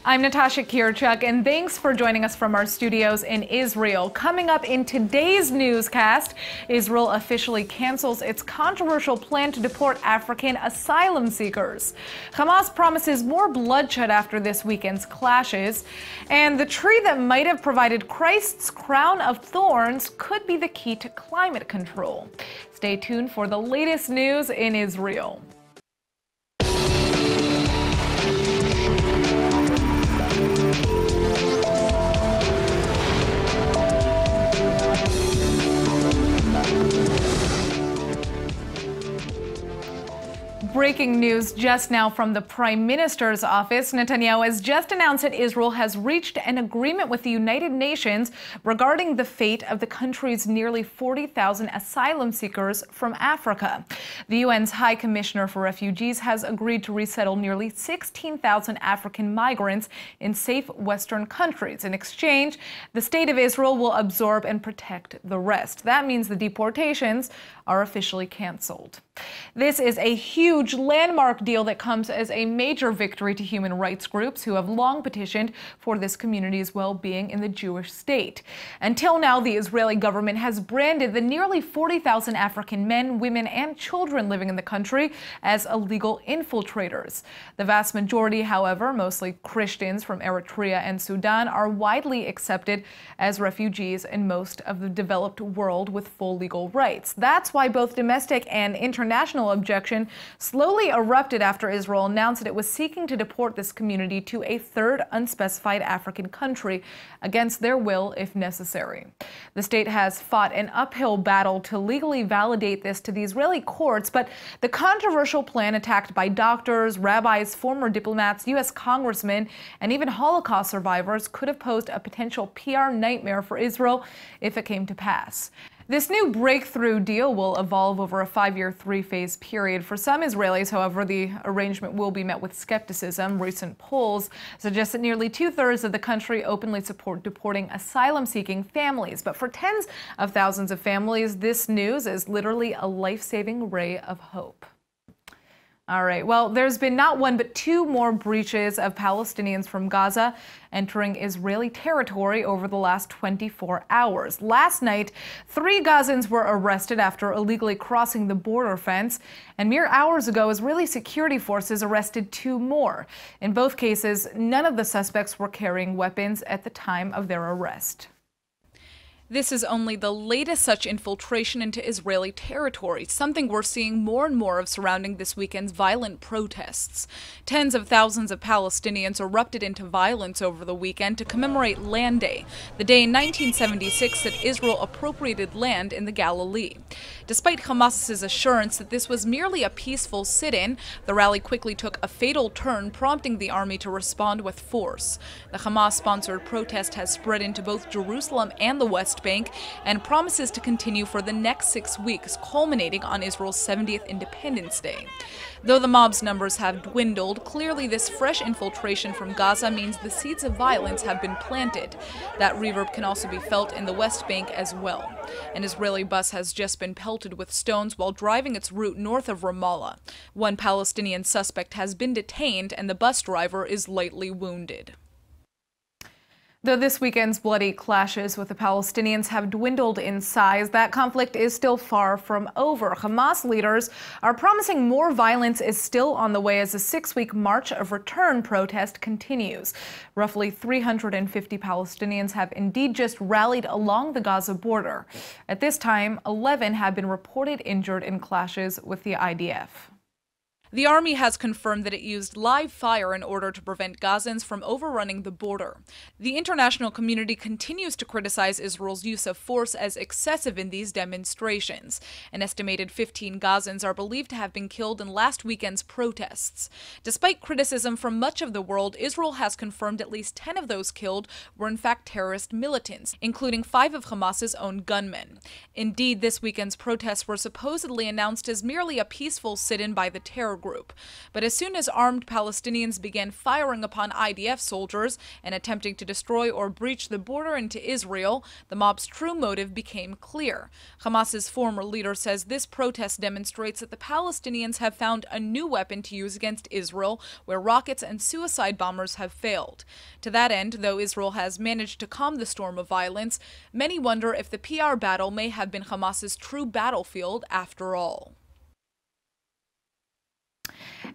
I'm Natasha Kirchuk, and thanks for joining us from our studios in Israel. Coming up in today's newscast, Israel officially cancels its controversial plan to deport African asylum seekers. Hamas promises more bloodshed after this weekend's clashes. And the tree that might have provided Christ's crown of thorns could be the key to climate control. Stay tuned for the latest news in Israel. Breaking news just now from the Prime Minister's office. Netanyahu has just announced that Israel has reached an agreement with the United Nations regarding the fate of the country's nearly 40,000 asylum seekers from Africa. The UN's High Commissioner for Refugees has agreed to resettle nearly 16,000 African migrants in safe Western countries. In exchange, the state of Israel will absorb and protect the rest. That means the deportations are officially canceled. This is a huge landmark deal that comes as a major victory to human rights groups who have long petitioned for this community's well-being in the Jewish state. Until now, the Israeli government has branded the nearly 40,000 African men, women, and children living in the country as illegal infiltrators. The vast majority, however, mostly Christians from Eritrea and Sudan, are widely accepted as refugees in most of the developed world with full legal rights. That's why both domestic and international objection slowly erupted after Israel announced that it was seeking to deport this community to a third unspecified African country against their will if necessary. The state has fought an uphill battle to legally validate this to the Israeli courts, but the controversial plan, attacked by doctors, rabbis, former diplomats, U.S. congressmen, and even Holocaust survivors, could have posed a potential PR nightmare for Israel if it came to pass. This new breakthrough deal will evolve over a 5-year, 3-phase period. For some Israelis, however, the arrangement will be met with skepticism. Recent polls suggest that nearly 2/3 of the country openly support deporting asylum-seeking families. But for tens of thousands of families, this news is literally a life-saving ray of hope. All right, well, there's been not one but two more breaches of Palestinians from Gaza entering Israeli territory over the last 24 hours. Last night, 3 Gazans were arrested after illegally crossing the border fence, and mere hours ago, Israeli security forces arrested 2 more. In both cases, none of the suspects were carrying weapons at the time of their arrest. This is only the latest such infiltration into Israeli territory, something we're seeing more and more of surrounding this weekend's violent protests. Tens of thousands of Palestinians erupted into violence over the weekend to commemorate Land Day, the day in 1976 that Israel appropriated land in the Galilee. Despite Hamas's assurance that this was merely a peaceful sit-in, the rally quickly took a fatal turn, prompting the army to respond with force. The Hamas-sponsored protest has spread into both Jerusalem and the West Bank and promises to continue for the next 6 weeks, culminating on Israel's 70th Independence Day. Though the mob's numbers have dwindled, clearly this fresh infiltration from Gaza means the seeds of violence have been planted. That reverb can also be felt in the West Bank as well. An Israeli bus has just been pelted with stones while driving its route north of Ramallah. One Palestinian suspect has been detained and the bus driver is lightly wounded. Though this weekend's bloody clashes with the Palestinians have dwindled in size, that conflict is still far from over. Hamas leaders are promising more violence is still on the way as a 6-week March of Return protest continues. Roughly 350 Palestinians have indeed just rallied along the Gaza border. At this time, 11 have been reported injured in clashes with the IDF. The army has confirmed that it used live fire in order to prevent Gazans from overrunning the border. The international community continues to criticize Israel's use of force as excessive in these demonstrations. An estimated 15 Gazans are believed to have been killed in last weekend's protests. Despite criticism from much of the world, Israel has confirmed at least 10 of those killed were in fact terrorist militants, including 5 of Hamas's own gunmen. Indeed, this weekend's protests were supposedly announced as merely a peaceful sit-in by the terrorists terror group. But as soon as armed Palestinians began firing upon IDF soldiers and attempting to destroy or breach the border into Israel, the mob's true motive became clear. Hamas's former leader says this protest demonstrates that the Palestinians have found a new weapon to use against Israel, where rockets and suicide bombers have failed. To that end, though Israel has managed to calm the storm of violence, many wonder if the PR battle may have been Hamas's true battlefield after all.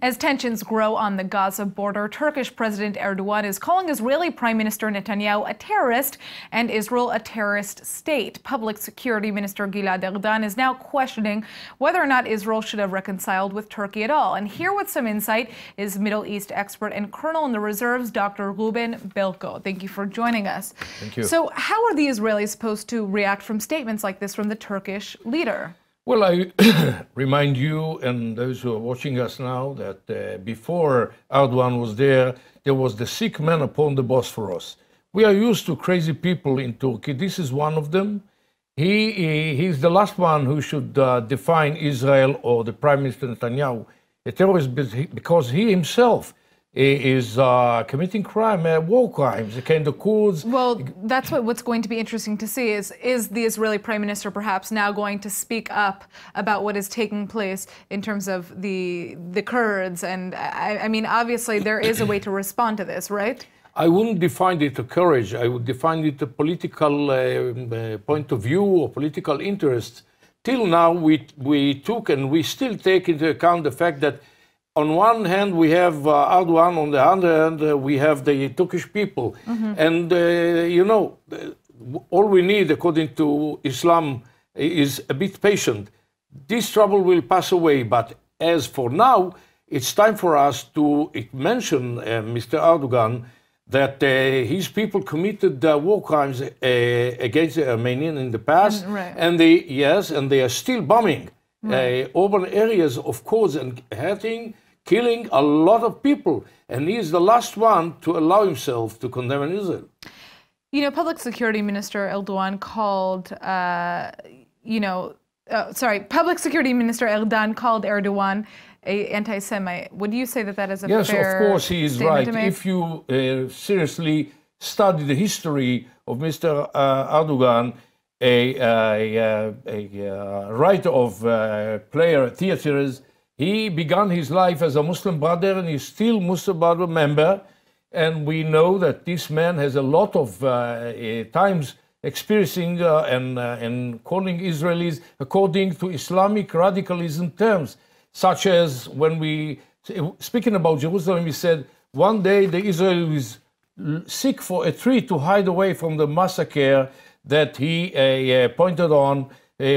As tensions grow on the Gaza border, Turkish President Erdogan is calling Israeli Prime Minister Netanyahu a terrorist and Israel a terrorist state. Public Security Minister Gilad Erdan is now questioning whether or not Israel should have reconciled with Turkey at all. And here with some insight is Middle East expert and Colonel in the Reserves, Dr. Ruben Belko. Thank you for joining us. Thank you. So how are the Israelis supposed to react from statements like this from the Turkish leader? Well, I remind you and those who are watching us now that before Erdogan was there was the sick man upon the Bosphorus. We are used to crazy people in Turkey. This is one of them. He's the last one who should define Israel or the Prime Minister Netanyahu a terrorist, because he himself is committing crime, war crimes against the Kurds. Well, that's what's going to be interesting to see is the Israeli Prime Minister perhaps now going to speak up about what is taking place in terms of the Kurds? And I mean, obviously there is a way to respond to this, right? I wouldn't define it a courage. I would define it a political point of view or political interest. Till now, we took and we still take into account the fact that on one hand, we have Erdogan, on the other hand, we have the Turkish people. Mm-hmm. And, you know, all we need, according to Islam, is a bit patient. This trouble will pass away. But as for now, it's time for us to mention Mr. Erdogan that his people committed war crimes against the Armenians in the past. Right. And they are still bombing urban areas of Kurds and killing a lot of people. And he is the last one to allow himself to condemn Israel. You know, Public Security Minister Erdogan called, Public Security Minister Erdogan called Erdogan an anti-Semite. Would you say that that is a fair statement? Yes, of course he is right. To make? If you seriously study the history of Mr. Erdogan, a writer of theaters, he began his life as a Muslim brother, and he's still Muslim brother member. And we know that this man has a lot of times experiencing and calling Israelis according to Islamic radicalism terms, such as when speaking about Jerusalem, he said, one day the Israelis seek for a tree to hide away from the massacre that he pointed on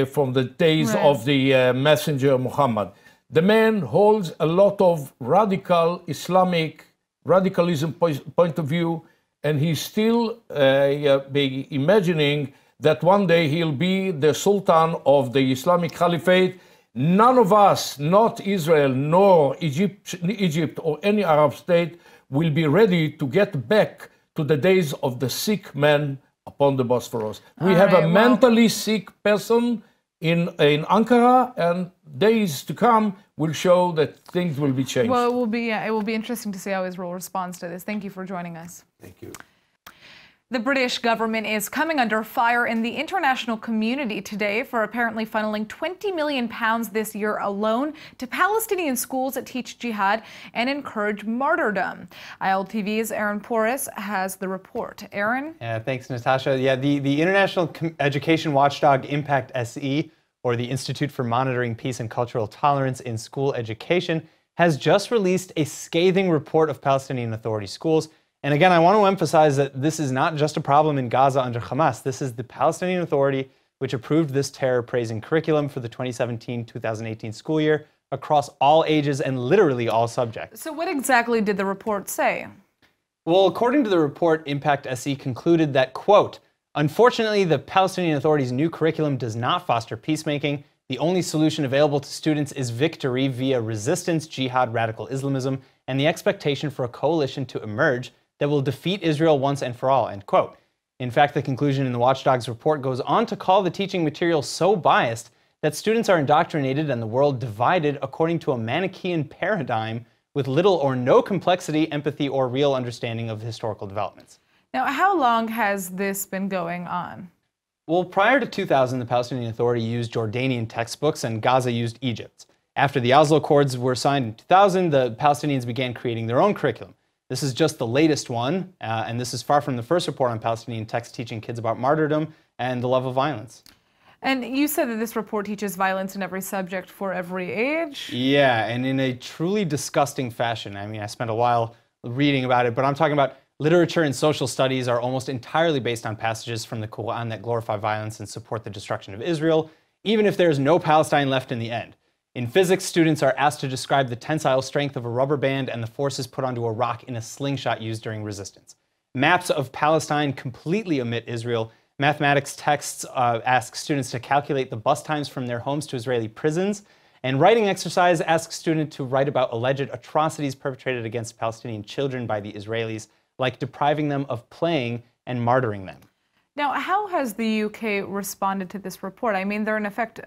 from the days of the messenger Muhammad. The man holds a lot of radical Islamic radicalism point of view, and he's still imagining that one day he'll be the Sultan of the Islamic Caliphate. None of us, not Israel, nor Egypt or any Arab state, will be ready to get back to the days of the sick man upon the Bosphorus. We have a mentally sick person in Ankara, and days to come will show that things will be changed. Well, it will be interesting to see how Israel responds to this. Thank you for joining us. Thank you. The British government is coming under fire in the international community today for apparently funneling £20 million this year alone to Palestinian schools that teach jihad and encourage martyrdom. ILTV's Aaron Porras has the report. Aaron? Yeah, thanks, Natasha. Yeah, the international education watchdog Impact SE, or the Institute for Monitoring Peace and Cultural Tolerance in School Education, has just released a scathing report of Palestinian Authority schools. And again, I want to emphasize that this is not just a problem in Gaza under Hamas. This is the Palestinian Authority which approved this terror-praising curriculum for the 2017-2018 school year across all ages and literally all subjects. So what exactly did the report say? Well, according to the report, Impact SE concluded that, quote, unfortunately, the Palestinian Authority's new curriculum does not foster peacemaking. The only solution available to students is victory via resistance, jihad, radical Islamism, and the expectation for a coalition to emerge that will defeat Israel once and for all, end quote. In fact, the conclusion in the Watchdog's report goes on to call the teaching material so biased that students are indoctrinated and the world divided according to a Manichaean paradigm with little or no complexity, empathy, or real understanding of historical developments. Now, how long has this been going on? Well, prior to 2000, the Palestinian Authority used Jordanian textbooks and Gaza used Egypt's. After the Oslo Accords were signed in 2000, the Palestinians began creating their own curriculum. This is just the latest one, and this is far from the first report on Palestinian texts teaching kids about martyrdom and the love of violence. And you said that this report teaches violence in every subject for every age? Yeah, and in a truly disgusting fashion. I mean, I spent a while reading about it, but I'm talking about literature and social studies are almost entirely based on passages from the Quran that glorify violence and support the destruction of Israel, even if there's no Palestine left in the end. In physics, students are asked to describe the tensile strength of a rubber band and the forces put onto a rock in a slingshot used during resistance. Maps of Palestine completely omit Israel. Mathematics texts ask students to calculate the bus times from their homes to Israeli prisons. And writing exercise asks students to write about alleged atrocities perpetrated against Palestinian children by the Israelis, like depriving them of playing and martyring them. Now, how has the UK responded to this report? I mean, they're in effect,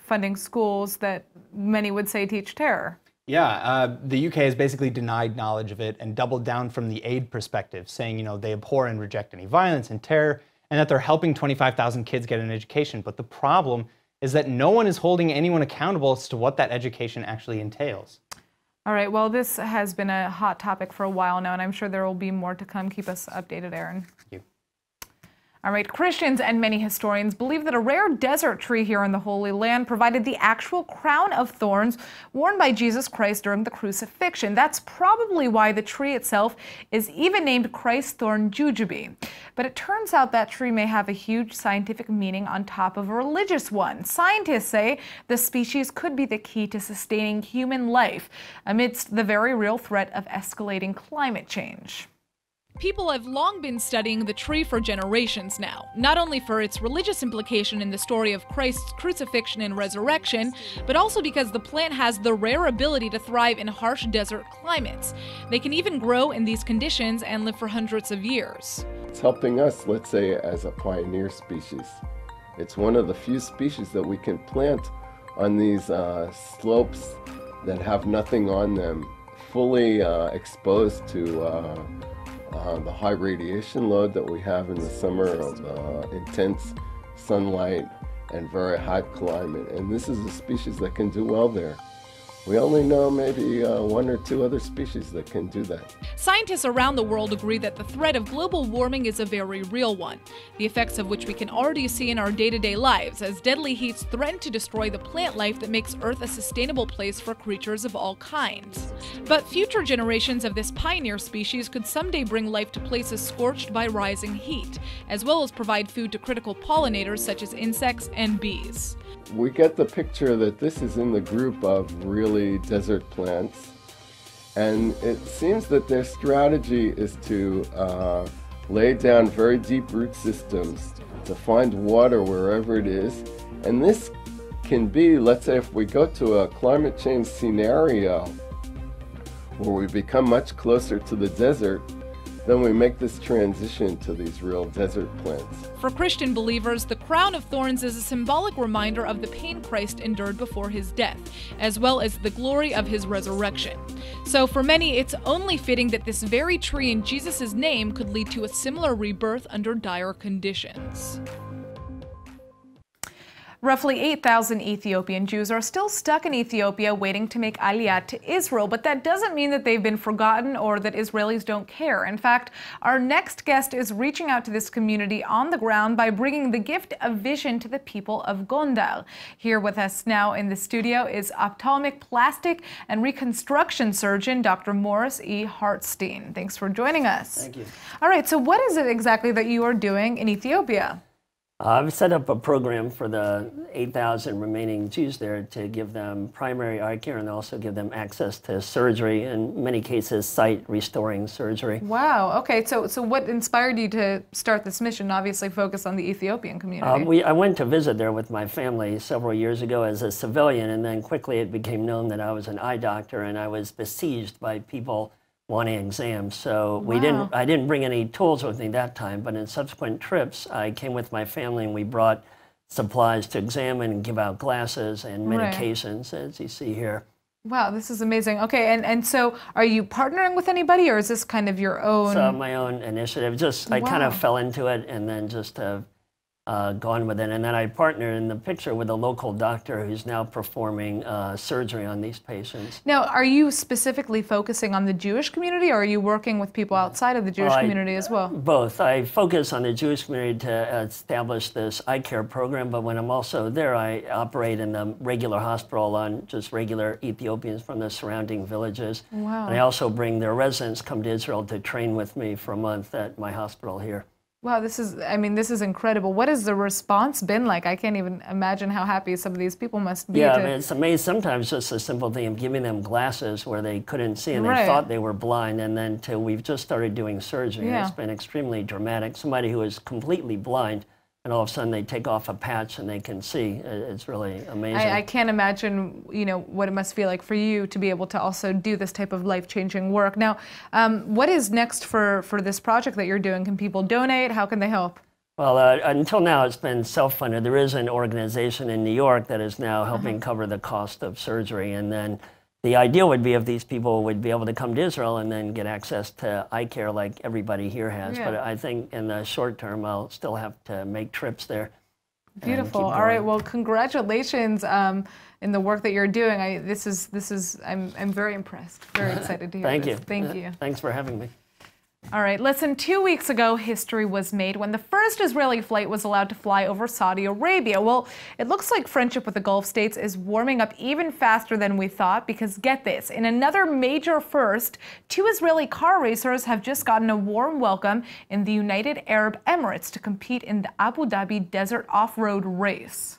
funding schools that many would say teach terror. Yeah, the UK has basically denied knowledge of it and doubled down from the aid perspective, saying, they abhor and reject any violence and terror, and that they're helping 25,000 kids get an education. But the problem is that no one is holding anyone accountable as to what that education actually entails. All right, well, this has been a hot topic for a while now, and I'm sure there will be more to come. Keep us updated, Aaron. Thank you. All right, Christians and many historians believe that a rare desert tree here in the Holy Land provided the actual crown of thorns worn by Jesus Christ during the crucifixion. That's probably why the tree itself is even named Christ's thorn Jujube. But it turns out that tree may have a huge scientific meaning on top of a religious one. Scientists say the species could be the key to sustaining human life amidst the very real threat of escalating climate change. People have long been studying the tree for generations now, not only for its religious implication in the story of Christ's crucifixion and resurrection, but also because the plant has the rare ability to thrive in harsh desert climates. They can even grow in these conditions and live for hundreds of years. It's helping us, let's say, as a pioneer species. It's one of the few species that we can plant on these slopes that have nothing on them, fully exposed to the high radiation load that we have in the summer of intense sunlight and very hot climate. And this is a species that can do well there. We only know maybe one or two other species that can do that. Scientists around the world agree that the threat of global warming is a very real one, the effects of which we can already see in our day-to-day lives, as deadly heats threaten to destroy the plant life that makes Earth a sustainable place for creatures of all kinds. But future generations of this pioneer species could someday bring life to places scorched by rising heat, as well as provide food to critical pollinators such as insects and bees. We get the picture that this is in the group of really desert plants, and it seems that their strategy is to lay down very deep root systems to find water wherever it is. And this can be, let's say, if we go to a climate change scenario where we become much closer to the desert, then we make this transition to these real desert plants. For Christian believers, the crown of thorns is a symbolic reminder of the pain Christ endured before his death, as well as the glory of his resurrection. So for many, it's only fitting that this very tree in Jesus' name could lead to a similar rebirth under dire conditions. Roughly 8,000 Ethiopian Jews are still stuck in Ethiopia waiting to make aliyah to Israel, but that doesn't mean that they've been forgotten or that Israelis don't care. In fact, our next guest is reaching out to this community on the ground by bringing the gift of vision to the people of Gondal. Here with us now in the studio is ophthalmic plastic and reconstruction surgeon Dr. Morris E. Hartstein. Thanks for joining us. Thank you. All right, so what is it exactly that you are doing in Ethiopia? I've set up a program for the 8,000 remaining Jews there to give them primary eye care and also give them access to surgery, in many cases sight restoring surgery. Wow, okay, so what inspired you to start this mission, obviously focused on the Ethiopian community? I went to visit there with my family several years ago as a civilian, and then quickly it became known that I was an eye doctor, and I was besieged by people wanting exams. So I didn't bring any tools with me that time, but in subsequent trips, I came with my family and we brought supplies to examine and give out glasses and medications, as you see here. Wow, this is amazing. Okay, and so are you partnering with anybody, or is this kind of your own? It's my own initiative. Just I kind of fell into it and then just gone with it. And then I partnered in the picture with a local doctor who's now performing surgery on these patients. Now, are you specifically focusing on the Jewish community, or are you working with people outside of the Jewish community as well? Both. I focus on the Jewish community to establish this eye care program, but when I'm also there, I operate in the regular hospital on just regular Ethiopians from the surrounding villages. Wow. And I also bring their residents come to Israel to train with me for a month at my hospital here. Wow, this is incredible. What has the response been like? I can't even imagine how happy some of these people must be. Yeah, I mean, it's amazing. Sometimes just a simple thing of giving them glasses where they couldn't see and they thought they were blind, and then till we've just started doing surgery. Yeah. It's been extremely dramatic. Somebody who is completely blind, and all of a sudden they take off a patch and they can see. It's really amazing. I can't imagine, you know, what it must feel like for you to be able to also do this type of life-changing work. Now, what is next for this project that you're doing? Can people donate? How can they help? Well, until now it's been self-funded. There is an organization in New York that is now helping cover the cost of surgery, and then the ideal would be if these people would be able to come to Israel and then get access to eye care like everybody here has. Yeah. But I think in the short term, I'll still have to make trips there. Beautiful. All right. Well, congratulations in the work that you're doing. I'm very impressed. Very excited to hear Thank this. you. Thank you. Thanks for having me. All right, less than 2 weeks ago, history was made when the first Israeli flight was allowed to fly over Saudi Arabia. Well, it looks like friendship with the Gulf states is warming up even faster than we thought, because get this, in another major first, 2 Israeli car racers have just gotten a warm welcome in the United Arab Emirates to compete in the Abu Dhabi Desert Off-Road Race.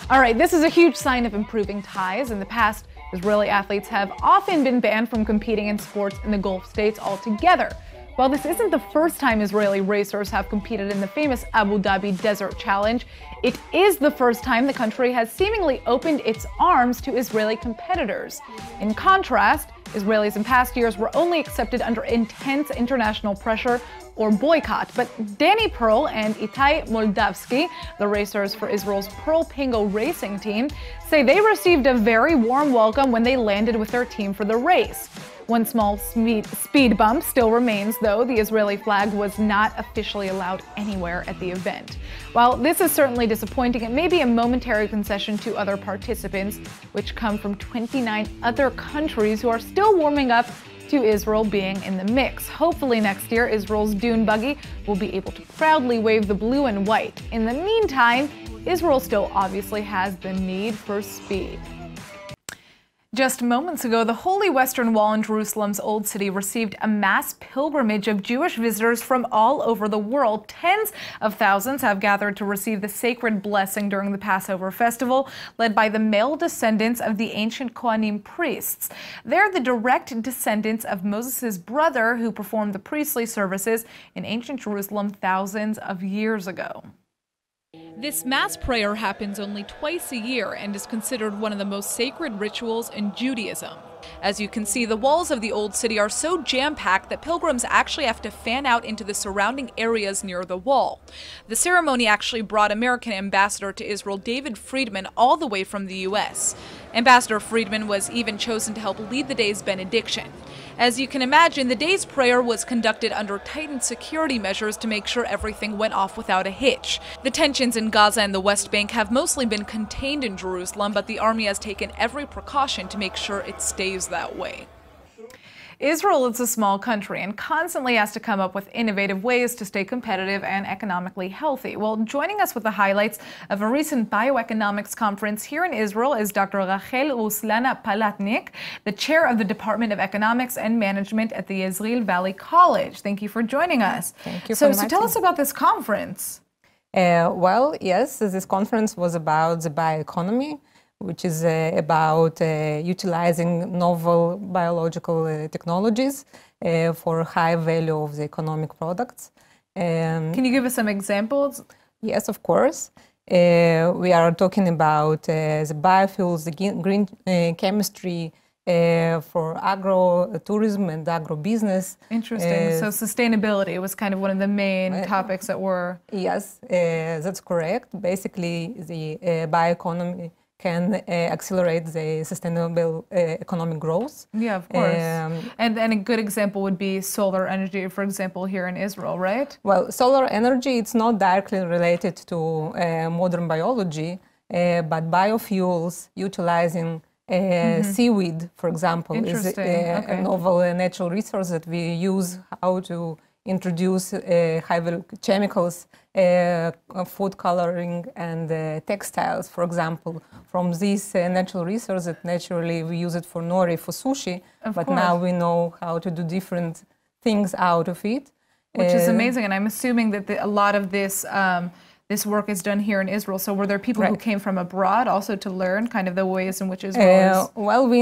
All right, this is a huge sign of improving ties. In the past, Israeli athletes have often been banned from competing in sports in the Gulf states altogether. While this isn't the first time Israeli racers have competed in the famous Abu Dhabi Desert Challenge, it is the first time the country has seemingly opened its arms to Israeli competitors. In contrast, Israelis in past years were only accepted under intense international pressure or boycott. But Danny Pearl and Itai Moldavsky, the racers for Israel's Pearl Pingo racing team, say they received a very warm welcome when they landed with their team for the race. One small speed bump still remains, though. The Israeli flag was not officially allowed anywhere at the event. While this is certainly disappointing, it may be a momentary concession to other participants, which come from 29 other countries who are still warming up to Israel being in the mix. Hopefully next year, Israel's dune buggy will be able to proudly wave the blue and white. In the meantime, Israel still obviously has the need for speed. Just moments ago, the Holy Western Wall in Jerusalem's Old City received a mass pilgrimage of Jewish visitors from all over the world. Tens of thousands have gathered to receive the sacred blessing during the Passover festival, led by the male descendants of the ancient Kohanim priests. They're the direct descendants of Moses' brother who performed the priestly services in ancient Jerusalem thousands of years ago. This mass prayer happens only twice a year and is considered one of the most sacred rituals in Judaism. As you can see, the walls of the Old City are so jam-packed that pilgrims actually have to fan out into the surrounding areas near the wall. The ceremony actually brought American Ambassador to Israel David Friedman all the way from the U.S. Ambassador Friedman was even chosen to help lead the day's benediction. As you can imagine, the day's prayer was conducted under tightened security measures to make sure everything went off without a hitch. The tensions in Gaza and the West Bank have mostly been contained in Jerusalem, but the army has taken every precaution to make sure it stays that way. Israel is a small country and constantly has to come up with innovative ways to stay competitive and economically healthy. Well, joining us with the highlights of a recent bioeconomics conference here in Israel is Dr. Rachel Ruslana Palatnik, the chair of the Department of Economics and Management at the Yizreel Valley College. Thank you for joining us. Thank you. So tell us about this conference. Well, yes, this conference was about the bioeconomy, which is about utilizing novel biological technologies for high value of the economic products. Can you give us some examples? Yes, of course. We are talking about the biofuels, the green chemistry, for agro-tourism and agro-business. Interesting. So sustainability was kind of one of the main topics that were... Yes, that's correct. Basically, the bioeconomy can accelerate the sustainable economic growth. Yeah, of course. And a good example would be solar energy, for example, here in Israel, right? Well, solar energy, it's not directly related to modern biology, but biofuels utilizing seaweed, for example, is a novel natural resource that we use how to introduce high-value chemicals, food coloring, and textiles, for example, from this natural resource that naturally we use it for nori, for sushi, but now we know how to do different things out of it. Which is amazing, and I'm assuming that a lot of this this work is done here in Israel. So were there people who came from abroad also to learn kind of the ways in which Israel is? Well, we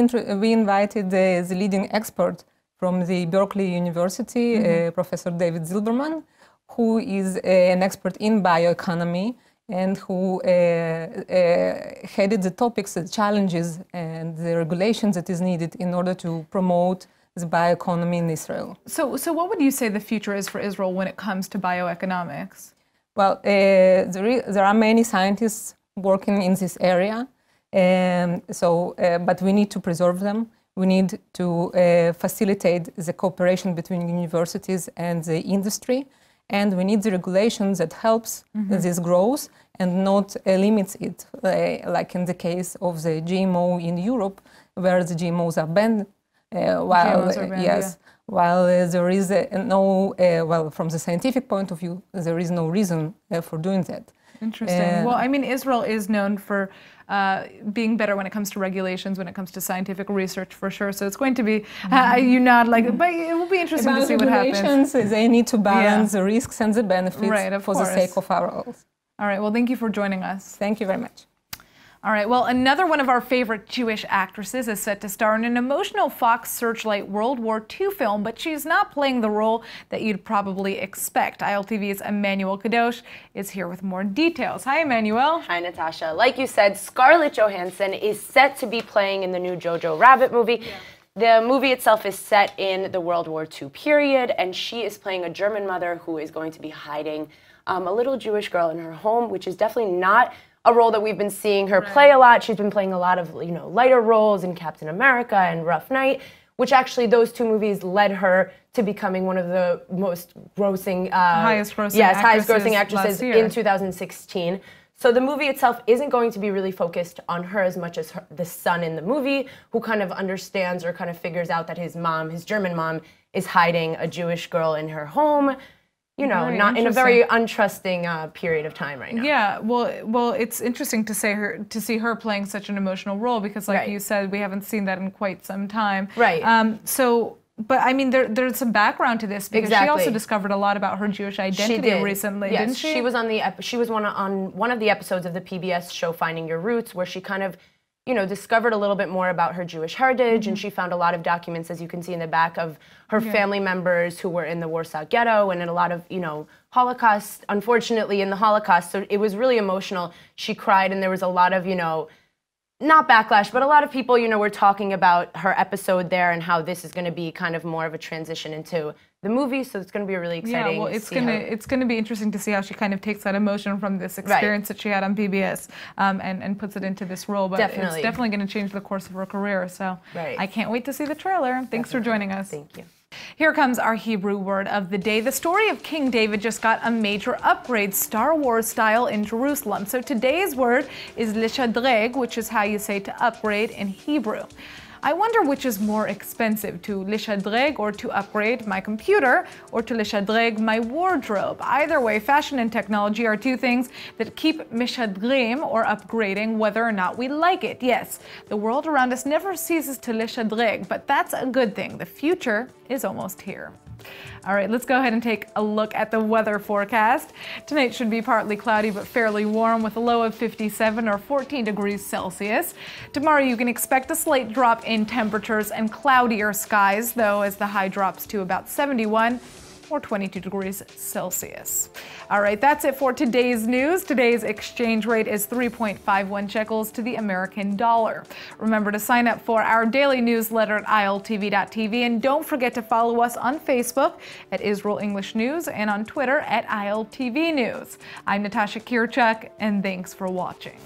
invited the leading expert from the Berkeley University, Professor David Zilberman, who is an expert in bioeconomy and who headed the topics, the challenges, and the regulations that is needed in order to promote the bioeconomy in Israel. So what would you say the future is for Israel when it comes to bioeconomics? Well, there are many scientists working in this area, but we need to preserve them. We need to facilitate the cooperation between universities and the industry, and we need the regulations that helps this growth and not limits it, like in the case of the GMO in Europe, where the GMOs are banned, while there is well, from the scientific point of view, there is no reason for doing that. Interesting. Well, I mean, Israel is known for being better when it comes to regulations, when it comes to scientific research, for sure. So it's going to be, you nod like, but it will be interesting to see what happens. They need to balance the risks and the benefits for the sake of our all. All right. Well, thank you for joining us. Thank you very much. All right, well, another one of our favorite Jewish actresses is set to star in an emotional Fox Searchlight World War II film, but she's not playing the role that you'd probably expect. ILTV's Emmanuel Kadosh is here with more details. Hi, Emmanuel. Hi, Natasha. Like you said, Scarlett Johansson is set to be playing in the new Jojo Rabbit movie. The movie itself is set in the World War II period, and she is playing a German mother who is going to be hiding a little Jewish girl in her home, which is definitely not a role that we've been seeing her play a lot. She's been playing a lot of, lighter roles in Captain America and Rough Night, which actually those two movies led her to becoming one of the most grossing, highest grossing actresses in 2016. So the movie itself isn't going to be really focused on her as much as the son in the movie, who kind of understands or kind of figures out that his mom, his German mom, is hiding a Jewish girl in her home. Not in a very untrusting period of time right now. Yeah, well, it's interesting to see her playing such an emotional role because, like you said, we haven't seen that in quite some time. Right. But I mean, there's some background to this because she also discovered a lot about her Jewish identity recently, didn't she? She was on on one of the episodes of the PBS show Finding Your Roots, where she kind of discovered a little bit more about her Jewish heritage, and she found a lot of documents, as you can see in the back, of her family members who were in the Warsaw Ghetto and in a lot of, Holocaust, unfortunately, in the Holocaust. So it was really emotional. She cried, and there was a lot of, not backlash, but a lot of people, were talking about her episode there and how this is going to be kind of more of a transition into the movie, so it's going to be really exciting. Yeah, well, it's going to be interesting to see how she kind of takes that emotion from this experience that she had on PBS and puts it into this role. But it's definitely going to change the course of her career. So I can't wait to see the trailer. Thanks for joining us. Thank you. Here comes our Hebrew word of the day. The story of King David just got a major upgrade, Star Wars style, in Jerusalem. So today's word is lishadreg, which is how you say to upgrade in Hebrew. I wonder which is more expensive, to lishadreg or to upgrade my computer, or to lishadreg my wardrobe. Either way, fashion and technology are two things that keep mishadrim, or upgrading, whether or not we like it. Yes, the world around us never ceases to lishadreg, but that's a good thing. The future is almost here. All right, let's go ahead and take a look at the weather forecast. Tonight should be partly cloudy but fairly warm with a low of 57 or 14 degrees Celsius. Tomorrow you can expect a slight drop in temperatures and cloudier skies, though, as the high drops to about 71. or 22 degrees Celsius. All right, that's it for today's news. Today's exchange rate is 3.51 shekels to the American dollar. Remember to sign up for our daily newsletter at iltv.tv, and don't forget to follow us on Facebook at Israel English News and on Twitter at ILTV News. I'm Natasha Kirchuk, and thanks for watching.